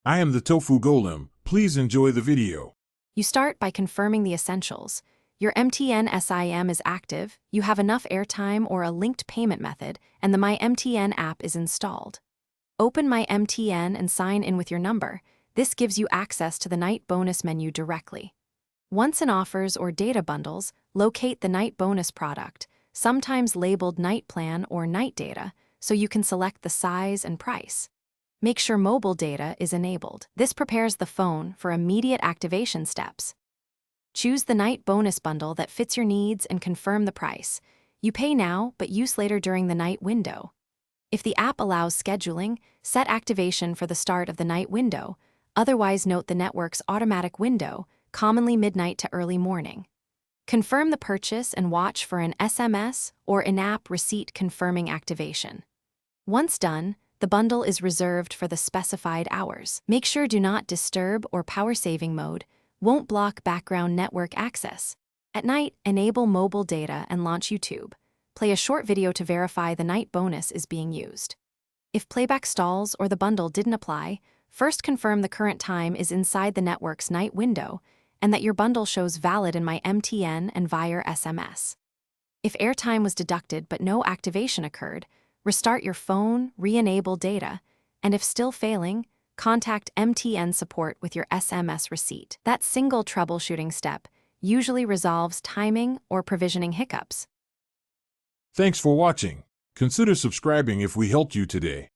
I am the Tofu Golem. Please enjoy the video. You start by confirming the essentials. Your MTN SIM is active, you have enough airtime or a linked payment method, and the My MTN app is installed. Open My MTN and sign in with your number. This gives you access to the night bonus menu directly. Once in offers or data bundles, locate the night bonus product, sometimes labeled night plan or night data, so you can select the size and price. Make sure mobile data is enabled. This prepares the phone for immediate activation steps. Choose the night bonus bundle that fits your needs and confirm the price. You pay now, but use later during the night window. If the app allows scheduling, set activation for the start of the night window. Otherwise, note the network's automatic window, commonly midnight to early morning. Confirm the purchase and watch for an SMS or in-app receipt confirming activation. Once done, the bundle is reserved for the specified hours. Make sure Do Not Disturb or Power Saving mode won't block background network access. At night, enable mobile data and launch YouTube. Play a short video to verify the night bonus is being used. If playback stalls or the bundle didn't apply, first confirm the current time is inside the network's night window and that your bundle shows valid in My MTN and via SMS. If airtime was deducted but no activation occurred, restart your phone, re-enable data, and if still failing, contact MTN support with your SMS receipt. That single troubleshooting step usually resolves timing or provisioning hiccups. Thanks for watching. Consider subscribing if we helped you today.